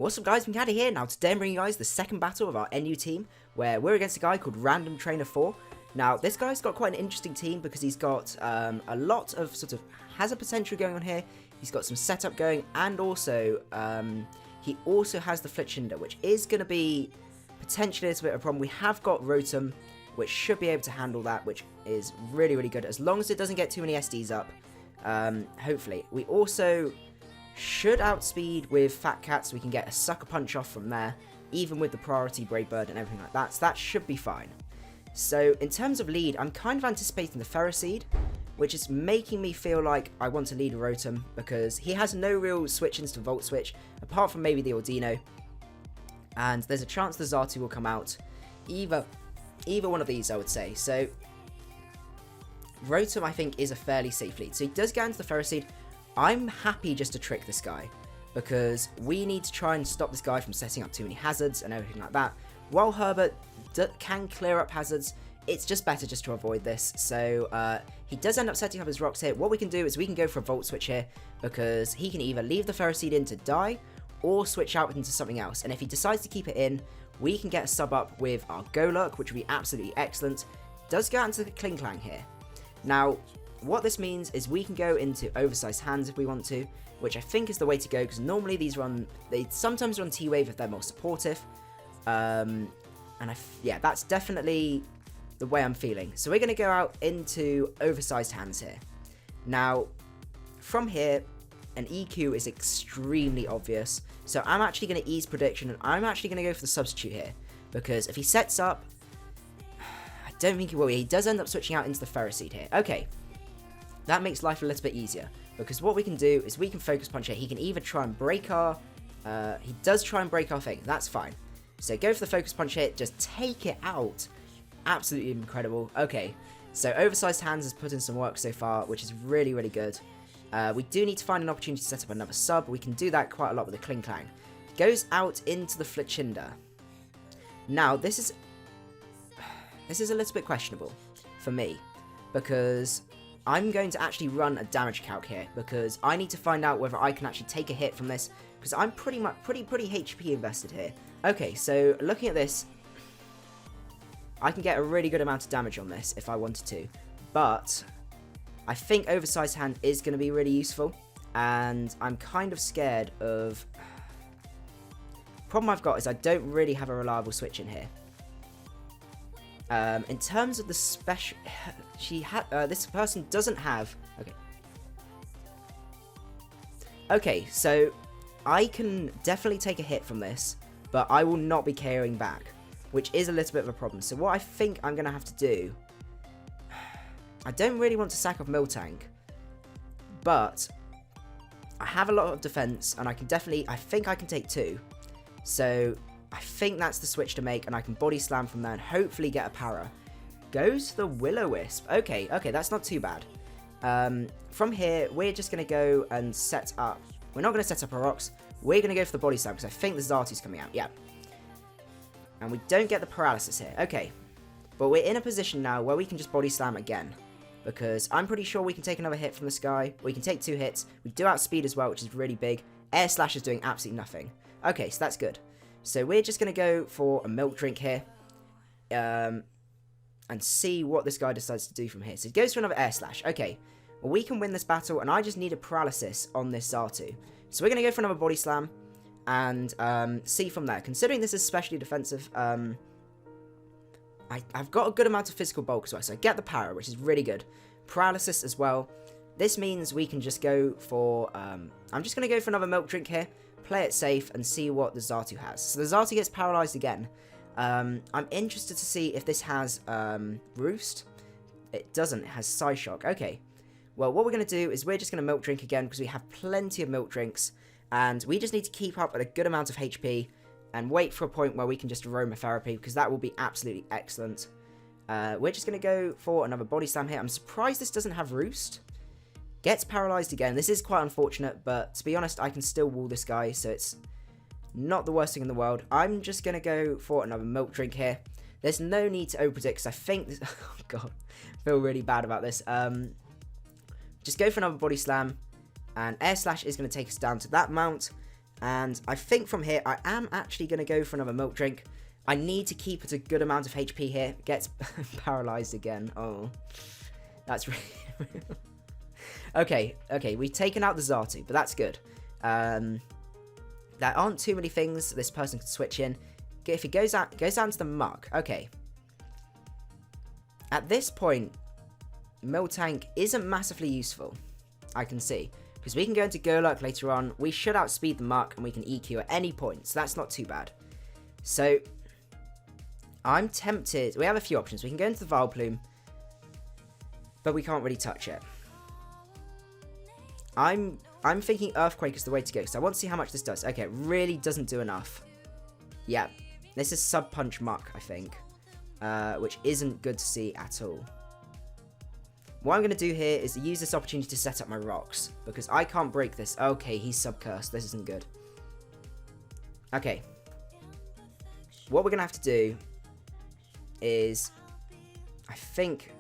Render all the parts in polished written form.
What's up guys, macadii here. Now today I'm bringing you guys the second battle of our NU team, where we're against a guy called Random Trainer 4. Now this guy's got quite an interesting team because he's got a lot of has a potential going on here. He's got some setup going, and also he also has the Flichinder, which is going to be potentially a little bit of a problem. We have got Rotom, which should be able to handle that, which is really good, as long as it doesn't get too many SDs up, hopefully. We also should outspeed with Fat Cat, so we can get a Sucker Punch off from there, even with the priority Brave Bird and everything like that, so that should be fine. So in terms of lead, I'm kind of anticipating the Ferroseed, which is making me feel like I want to lead Rotom, because he has no real switch-ins to Volt Switch, apart from maybe the Ordino, and there's a chance the Xatu will come out, either one of these I would say. So Rotom I think is a fairly safe lead, so he does get into the Ferroseed. I'm happy just to trick this guy, because we need to try and stop this guy from setting up too many hazards and everything like that. While Herbert can clear up hazards, it's just better just to avoid this. So he does end up setting up his rocks here. What we can do is we can go for a Volt Switch here, because he can either leave the Ferroseed in to die, or switch out into something else. And if he decides to keep it in, we can get a sub up with our Golurk, which would be absolutely excellent. Does go out into the Klinklang here. Now, what this means is we can go into Oversized Hands if we want to, which I think is the way to go, because normally they sometimes run T-Wave if they're more supportive. Yeah, that's definitely the way I'm feeling. So we're going to go out into Oversized Hands here. Now, from here, an EQ is extremely obvious, so I'm actually going to ease prediction, and I'm actually going to go for the Substitute here, because if he sets up, I don't think he will. He does end up switching out into the Ferroseed here. Okay. That makes life a little bit easier, because what we can do is we can Focus Punch here. He can either try and break our... he does try and break our thing. That's fine. So go for the Focus Punch here. Just take it out. Absolutely incredible. Okay, so Oversized Hands has put in some work so far, which is really good. We do need to find an opportunity to set up another sub. We can do that quite a lot with the Klinklang. Goes out into the Flichinder. Now, this is a little bit questionable for me, because I'm going to actually run a damage calc here, because I need to find out whether I can actually take a hit from this, because I'm pretty HP invested here. Okay, so looking at this, I can get a really good amount of damage on this if I wanted to, but I think Oversized Hand is going to be really useful, and I'm kind of scared of... Problem I've got is I don't really have a reliable switch in here. In terms of the special... this person doesn't have... Okay, so I can definitely take a hit from this, but I will not be KOing back, which is a little bit of a problem. So what I think I'm going to have to do... I don't really want to sack off Miltank, but I have a lot of defense, and I can definitely... I think I can take two. So I think that's the switch to make, and I can Body Slam from there and hopefully get a para. Goes the Will-O-Wisp. Okay, that's not too bad. From here, we're just going to go and set up... We're not going to set up our rocks. We're going to go for the Body Slam, because I think the Xatu's coming out. Yeah. And we don't get the Paralysis here. Okay. But we're in a position now where we can just Body Slam again, because I'm pretty sure we can take another hit from this guy. We can take 2 hits. We do outspeed as well, which is really big. Air Slash is doing absolutely nothing. Okay, so that's good. So we're just going to go for a Milk Drink here. And see what this guy decides to do from here. So he goes for another Air Slash. Okay, well, we can win this battle, and I just need a Paralysis on this Xatu. So we're going to go for another Body Slam, and see from there. Considering this is especially defensive, I've got a good amount of physical bulk as well, so I get the Para, which is really good. Paralysis as well. This means we can just go for... I'm just going to go for another Milk Drink here, play it safe, and see what the Xatu has. So the Xatu gets paralyzed again. I'm interested to see if this has Roost. It doesn't. It has Psyshock. Okay. Well, what we're going to do is we're just going to Milk Drink again, because we have plenty of Milk Drinks, and we just need to keep up at a good amount of HP and wait for a point where we can just Aromatherapy, because that will be absolutely excellent. We're just going to go for another Body Slam here. I'm surprised this doesn't have Roost. Gets paralyzed again. This is quite unfortunate, but to be honest, I can still wall this guy, so it's not the worst thing in the world. I'm just going to go for another Milk Drink here. There's no need to over-predict, because I think... This, oh, God. I feel really bad about this. Just go for another Body Slam, and Air Slash is going to take us down to that mount. And I think from here, I am actually going to go for another milk drink. I need to keep it a good amount of HP here. Gets paralyzed again. Oh, that's really... Okay, we've taken out the Xatu, but that's good. There aren't too many things this person can switch in. If he goes down to the muck, okay. At this point, Miltank isn't massively useful, I can see. Because we can go into Golurk later on, we should outspeed the muck, and we can EQ at any point, so that's not too bad. So, I'm tempted, we have a few options. We can go into the Vileplume, but we can't really touch it. I'm thinking Earthquake is the way to go, so I want to see how much this does. Okay, it really doesn't do enough. Yeah, this is Sub-Punch Muck, I think, which isn't good to see at all. What I'm going to do here is use this opportunity to set up my rocks, because I can't break this. Okay, he's Sub-Cursed. This isn't good. Okay. What we're going to have to do is, I think,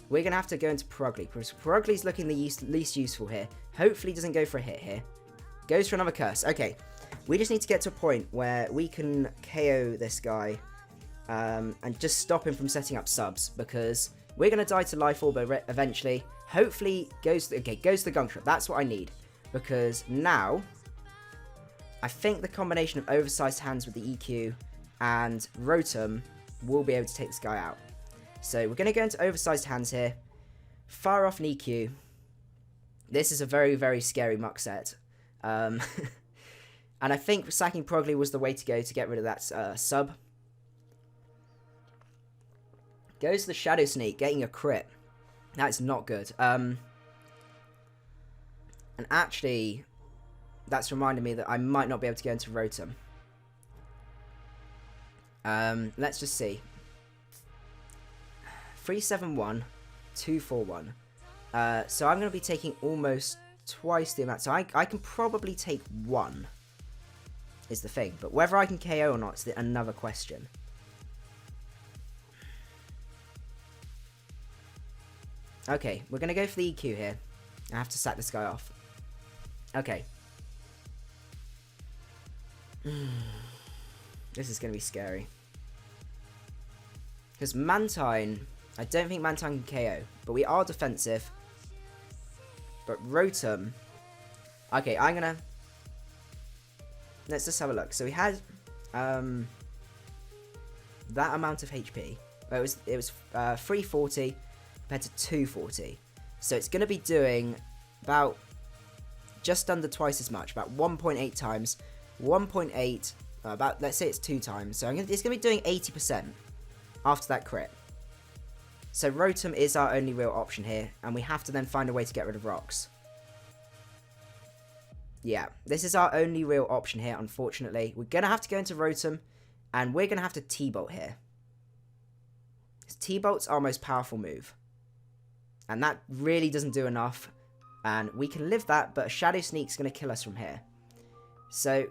we're going to have to go into Purugly, because Purugly's looking the least useful here. Hopefully he doesn't go for a hit here. Goes for another curse. Okay. We just need to get to a point where we can KO this guy and just stop him from setting up subs, because we're going to die to Life Orb eventually. Hopefully goes to the Gunk Shot. That's what I need, because now I think the combination of Oversized Hands with the EQ and Rotom will be able to take this guy out. So we're going to go into Oversized Hands here. Fire off an EQ. This is a very, very scary muck set. And I think sacking Purugly was the way to go to get rid of that sub. Goes to the Shadow Sneak, getting a crit. That's not good. And actually, that's reminded me that I might not be able to go into Rotom. Let's just see. 371, 241. So I'm going to be taking almost twice the amount. So I can probably take one, is the thing. But whether I can KO or not is another question. Okay, we're going to go for the EQ here. I have to sack this guy off. Okay. This is going to be scary. Because Mantine, I don't think Mantine can KO, but we are defensive. But Rotom, okay, I'm going to, let's just have a look. So we had that amount of HP. Well, it was 340 compared to 240. So it's going to be doing about just under twice as much, about 1.8 times. 1.8, about, let's say it's 2 times. So it's going to be doing 80% after that crit. So Rotom is our only real option here, and we have to then find a way to get rid of rocks. Yeah, this is our only real option here, unfortunately. We're going to have to go into Rotom, and we're going to have to T-Bolt here. T-Bolt's our most powerful move. And that really doesn't do enough. And we can live that, but a Shadow Sneak's going to kill us from here. So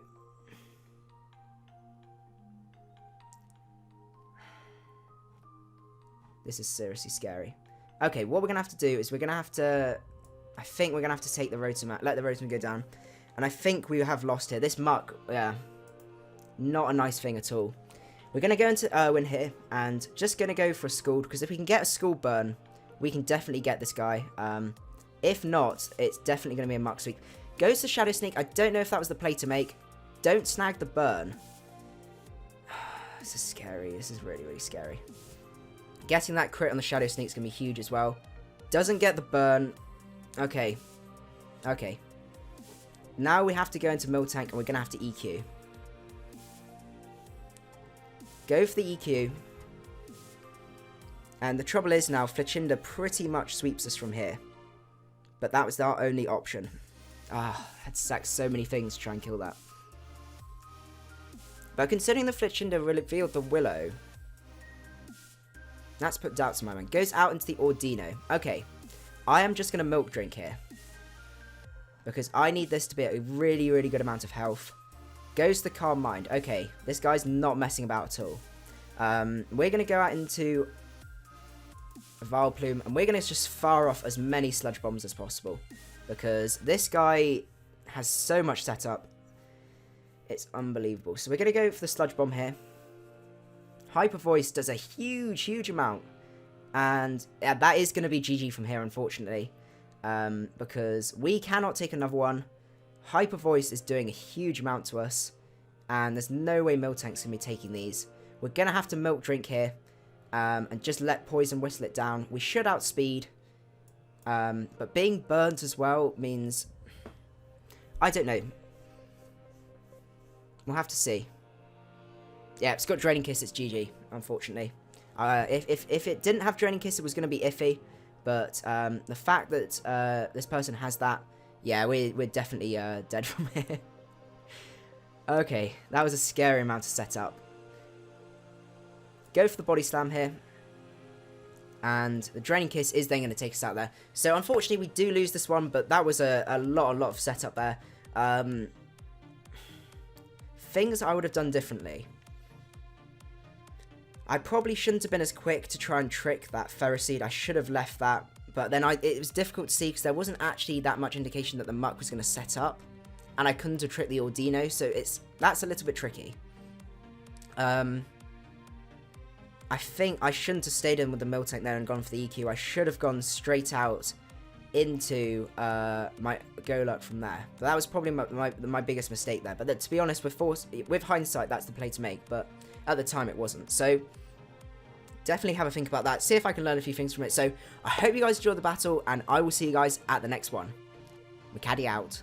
this is seriously scary. Okay, what we're going to have to do is we're going to have to, I think we're going to have to take the Rotom out, let the Rotom go down. And I think we have lost here. This muck, yeah, not a nice thing at all. We're going to go into Irwin here and just going to go for a Scald, because if we can get a Scald burn, we can definitely get this guy. If not, it's definitely going to be a muck sweep. Goes to Shadow Sneak. I don't know if that was the play to make. Don't snag the burn. This is scary. This is really, really scary. Getting that crit on the Shadow Sneak is going to be huge as well. Doesn't get the burn. Okay. Okay. Now we have to go into Miltank, and we're going to have to EQ. Go for the EQ. And the trouble is now, Fletchinder pretty much sweeps us from here. But that was our only option. Ah, I had to sack so many things to try and kill that. But considering the Fletchinder revealed the Willow, that's put doubts in my mind. Goes out into the Ordino. Okay, I am just going to Milk Drink here, because I need this to be a really, really good amount of health. Goes to the Calm Mind. Okay, this guy's not messing about at all. We're going to go out into a Vileplume, and we're going to just fire off as many Sludge Bombs as possible, because this guy, has so much setup. It's unbelievable. So we're going to go for the Sludge Bomb here. Hyper Voice does a huge amount. And that is going to be GG from here, unfortunately. Because we cannot take another one. Hyper Voice is doing a huge amount to us. And there's no way Miltank's going to be taking these. We're going to have to Milk Drink here. And just let Poison Whistle it down. We should outspeed. But being burnt as well means... I don't know. We'll have to see. Yeah, it's got Draining Kiss. It's GG, unfortunately. If it didn't have Draining Kiss, it was going to be iffy. But the fact that this person has that... Yeah, we're definitely dead from here. Okay, that was a scary amount to set up. Go for the Body Slam here. And the Draining Kiss is then going to take us out there. So, unfortunately, we do lose this one, but that was a lot of setup there. Things I would have done differently. I probably shouldn't have been as quick to try and trick that Ferroseed. I should have left that. But then it was difficult to see because there wasn't actually that much indication that the Muck was going to set up. And I couldn't have tricked the Ordino, so that's a little bit tricky. I think I shouldn't have stayed in with the Miltank there and gone for the EQ. I should have gone straight out into my Golurk from there. But that was probably my biggest mistake there. But to be honest, with hindsight, that's the play to make. But at the time, it wasn't. So definitely have a think about that. See if I can learn a few things from it. So I hope you guys enjoyed the battle, and I will see you guys at the next one. Macadii out.